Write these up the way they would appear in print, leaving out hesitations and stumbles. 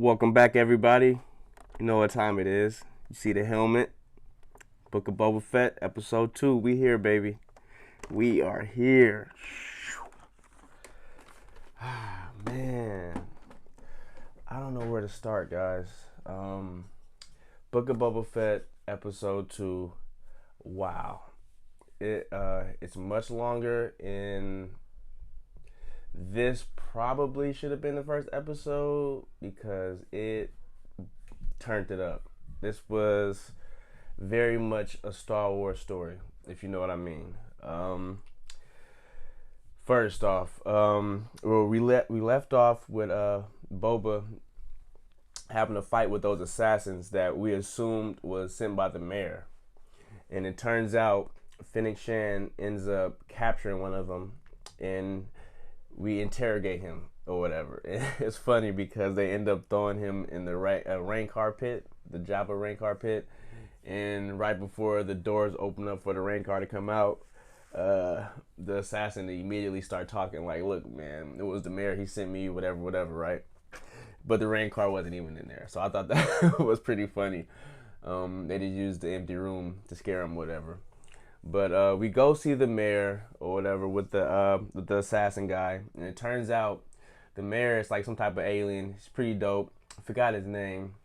Welcome back, everybody. You know what time it is. You see the helmet. Book of Boba Fett, episode 2. We here, baby. We are here. Man, I don't know where to start, guys. Book of Boba Fett, episode 2. Wow. It's much longer in. This probably should have been the first episode because it turned it up. This was very much a Star Wars story, if you know what I mean. First off, we left off with Boba having a fight with those assassins that we assumed was sent by the mayor, and it turns out Fennec Shan ends up capturing one of them, and we interrogate him or whatever. It's funny because they end up throwing him in the Rancor pit, the Jabba Rancor pit, and right before the doors open up for the Rancor to come out, the assassin immediately start talking like, "Look, man, it was the mayor. He sent me, whatever, right?" But the Rancor wasn't even in there, so I thought that was pretty funny. They just used the empty room to scare him, whatever. But we go see the mayor or whatever with the assassin guy, and it turns out the mayor is like some type of alien. He's pretty dope. I forgot his name.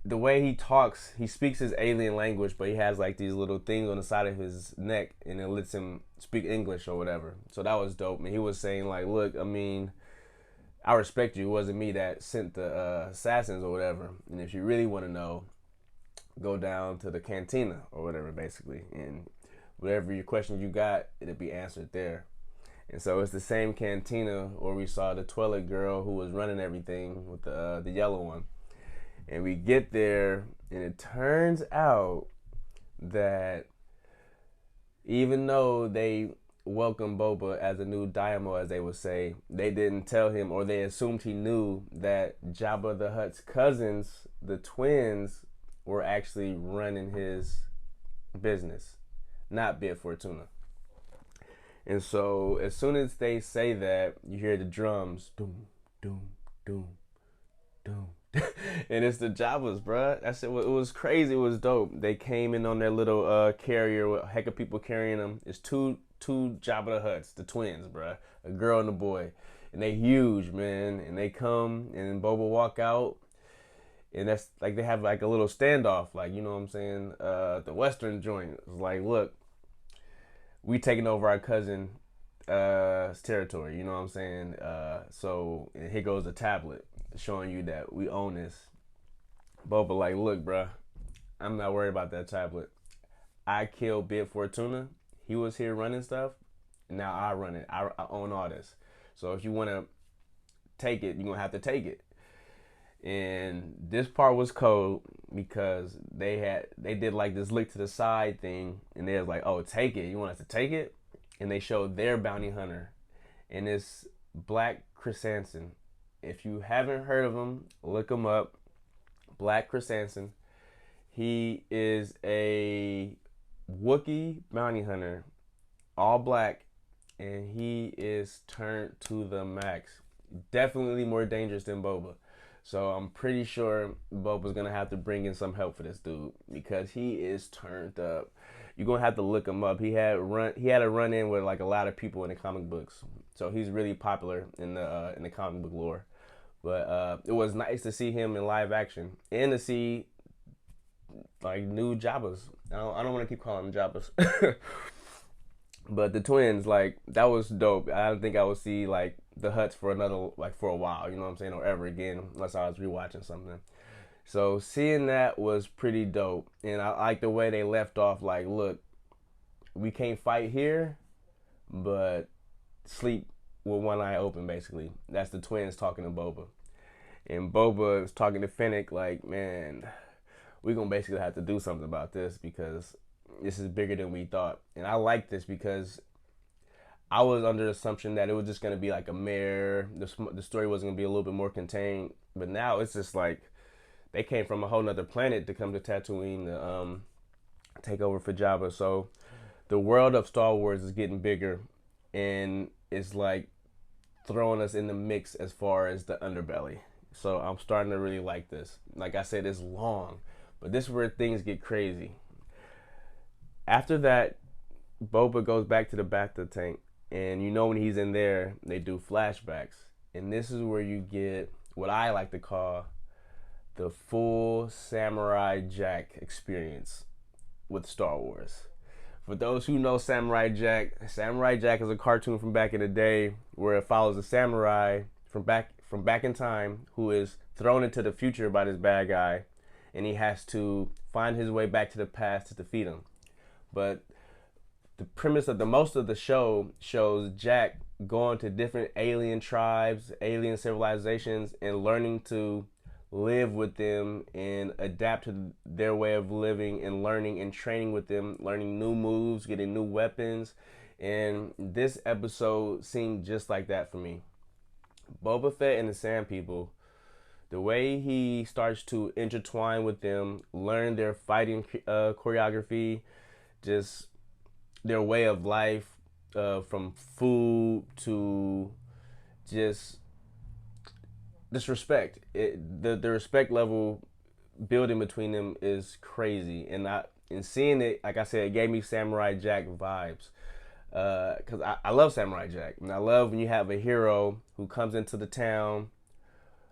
The way he talks, he speaks his alien language, but he has like these little things on the side of his neck, and it lets him speak English or whatever. So that was dope. And he was saying like, "Look, I mean, I respect you. It wasn't me that sent the assassins or whatever. And if you really want to know, go down to the cantina or whatever, basically, and whatever your questions you got, it'll be answered there." And so it's the same cantina where we saw the toilet girl who was running everything with the yellow one. And we get there, and it turns out that even though they welcomed Boba as a new Daimyo, as they would say, they didn't tell him, or they assumed he knew, that Jabba the Hutt's cousins, the twins, were actually running his business, not Bib Fortuna. And so as soon as they say that, you hear the drums, doom, doom, doom, doom. And it's the Jabbas, bruh. That shit, it was crazy. It was dope. They came in on their little carrier with a heck of people carrying them. It's two Jabba the Hutts, the twins, bruh. A girl and a boy. And they huge, man. And they come, and Boba walk out. And that's like they have like a little standoff, like, you know what I'm saying? The Western joint is like, "Look, we taking over our cousin's territory," you know what I'm saying? So and here goes the tablet showing you that we own this. Boba like, "Look, bruh, I'm not worried about that tablet. I killed Bib Fortuna. He was here running stuff. Now I run it. I own all this. So if you want to take it, you're going to have to take it." And this part was cold because they did like this lick to the side thing, and they was like, "Oh, take it. You want us to take it?" And they showed their bounty hunter, and it's Black Chrysanthemum. If you haven't heard of him, look him up. Black Chrysanthemum. He is a Wookiee bounty hunter, all black, and he is turned to the max. Definitely more dangerous than Boba. So I'm pretty sure Boba's gonna have to bring in some help for this dude because he is turned up. You're gonna have to look him up. He had a run in with like a lot of people in the comic books, so he's really popular in the comic book lore. But it was nice to see him in live action and to see like new Jabbas. I don't want to keep calling them Jabbas. But the twins, like, that was dope. I don't think I would see like the Hutts for a while, you know what I'm saying, or ever again, unless I was rewatching something. So seeing that was pretty dope, and I like the way they left off. Like, "Look, we can't fight here, but sleep with one eye open." Basically, that's the twins talking to Boba, and Boba is talking to Fennec like, "Man, we're gonna basically have to do something about this because this is bigger than we thought." And I like this because I was under the assumption that it was just going to be like a mare. The story was going to be a little bit more contained. But now it's just like they came from a whole nother planet to come to Tatooine to take over for Jabba. So the world of Star Wars is getting bigger, and it's like throwing us in the mix as far as the underbelly. So I'm starting to really like this. Like I said, it's long, but this is where things get crazy. After that, Boba goes back to the Bacta tank, and you know when he's in there, they do flashbacks, and this is where you get what I like to call the full Samurai Jack experience with Star Wars. For those who know Samurai Jack is a cartoon from back in the day where it follows a samurai from back in time who is thrown into the future by this bad guy, and he has to find his way back to the past to defeat him. But the premise of the most of the show shows Jack going to different alien tribes, alien civilizations, and learning to live with them and adapt to their way of living and learning and training with them, learning new moves, getting new weapons. And this episode seemed just like that for me. Boba Fett and the Sand People, the way he starts to intertwine with them, learn their fighting choreography, just their way of life, from food to just disrespect. The respect level building between them is crazy, and seeing it, like I said, it gave me Samurai Jack vibes. Because I love Samurai Jack, and I love when you have a hero who comes into the town.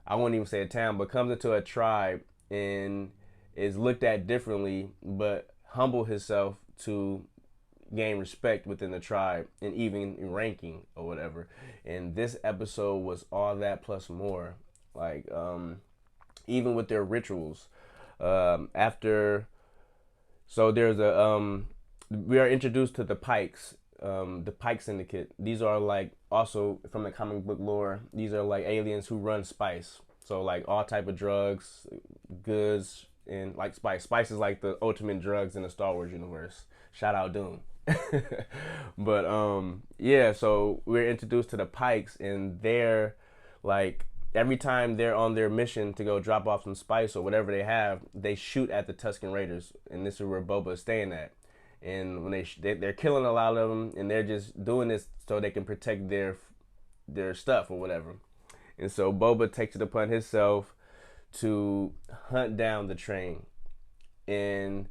I won't even say a town, but comes into a tribe and is looked at differently, but humble himself to gain respect within the tribe and even ranking or whatever. And this episode was all that plus more. Like, even with their rituals, after, so there's we are introduced to the Pikes, the Pike Syndicate. These are like also from the comic book lore. These are like aliens who run spice. So like all type of drugs, goods, and like spice. Spice is like the ultimate drugs in the Star Wars universe. Shout out Dune. But yeah, so we're introduced to the Pikes, and they're like every time they're on their mission to go drop off some spice or whatever they have, they shoot at the Tusken Raiders, and this is where Boba is staying at. And when they're killing a lot of them, and they're just doing this so they can protect their stuff or whatever. And so Boba takes it upon himself to hunt down the train. And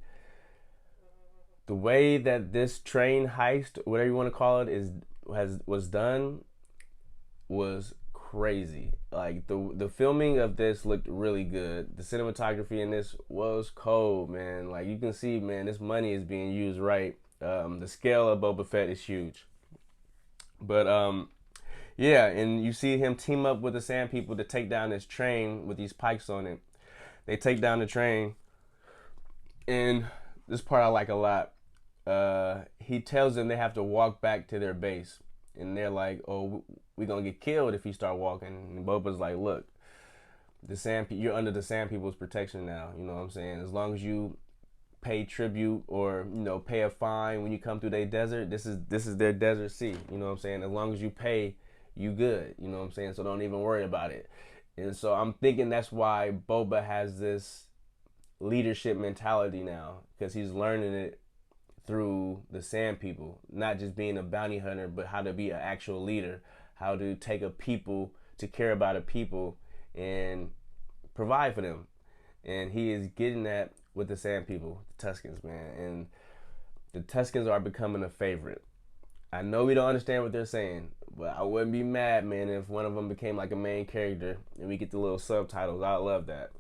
the way that this train heist, whatever you want to call it, was done was crazy. Like the filming of this looked really good. The cinematography in this was cold, man. Like you can see, man, this money is being used right. The scale of Boba Fett is huge. But yeah, and you see him team up with the Sand People to take down this train with these pikes on it. They take down the train, and this part I like a lot. He tells them they have to walk back to their base, and they're like, "Oh, we're gonna get killed if you start walking." And Boba's like, "Look, you're under the Sand People's protection now. You know what I'm saying? As long as you pay tribute or pay a fine when you come through their desert, this is their desert sea. You know what I'm saying? As long as you pay, you good. You know what I'm saying? So don't even worry about it." And so I'm thinking that's why Boba has this leadership mentality now, because he's learning it through the Sand People, not just being a bounty hunter, but how to be an actual leader, how to take a people, to care about a people and provide for them. And he is getting that with the Sand People, the Tuskens, man. And the Tuskens are becoming a favorite. I know we don't understand what they're saying, but I wouldn't be mad, man, if one of them became like a main character and we get the little subtitles. I love that.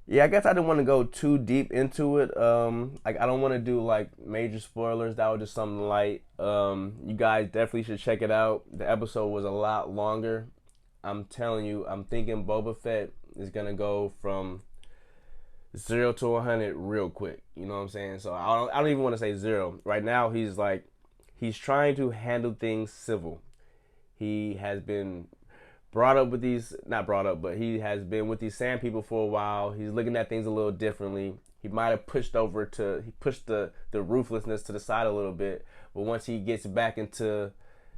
Yeah, I guess I didn't want to go too deep into it. Like I don't want to do like major spoilers. That was just something light. You guys definitely should check it out. The episode was a lot longer. I'm telling you, I'm thinking Boba Fett is gonna go from 0 to 100 real quick. You know what I'm saying? So I don't even want to say 0. Right now, he's trying to handle things civil. He has been brought up with these, not brought up, but he has been with these Sand People for a while. He's looking at things a little differently. He might have pushed the ruthlessness to the side a little bit, but once he gets back into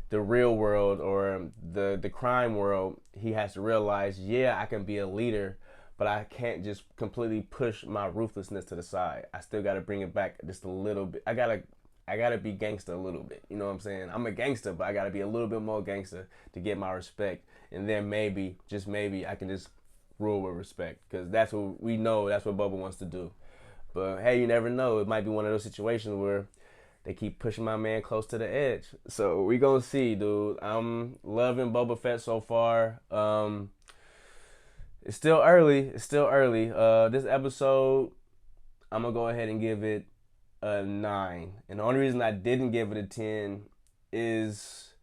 the real world or the crime world, he has to realize, yeah, I can be a leader, but I can't just completely push my ruthlessness to the side. I still got to bring it back just a little bit. I got to I gotta be gangster a little bit. You know what I'm saying? I'm a gangster, but I gotta be a little bit more gangster to get my respect. And then maybe, just maybe, I can just rule with respect, because that's what we know. That's what Boba wants to do. But hey, you never know. It might be one of those situations where they keep pushing my man close to the edge. So we gonna see, dude. I'm loving Boba Fett so far. It's still early. It's still early. This episode, I'm gonna go ahead and give it a 9. And the only reason I didn't give it a 10 is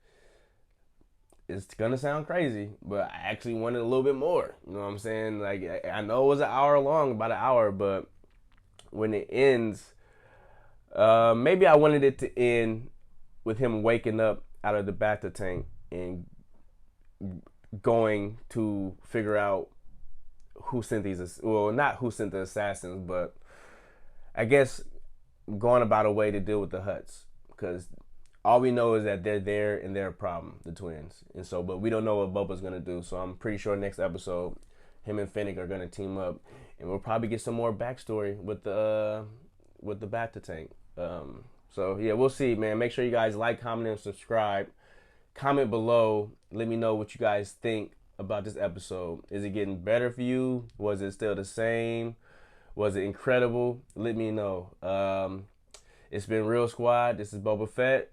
it's gonna sound crazy, but I actually wanted a little bit more. You know what I'm saying? Like, I know it was an hour long, about an hour, but when it ends, maybe I wanted it to end with him waking up out of the bacta tank and going to figure out who sent these, well, not who sent the assassins, but I guess going about a way to deal with the Hutts, because all we know is that they're there and they're a problem, the twins. And so, but we don't know what Boba's gonna do. So I'm pretty sure next episode, him and Fennec are gonna team up, and we'll probably get some more backstory with the bacta tank. So yeah, we'll see, man. Make sure you guys like, comment, and subscribe. Comment below. Let me know what you guys think about this episode. Is it getting better for you? Was it still the same? Was it incredible? Let me know. It's been Real Squad. This is Boba Fett.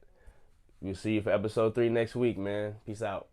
We'll see you for episode 3 next week, man. Peace out.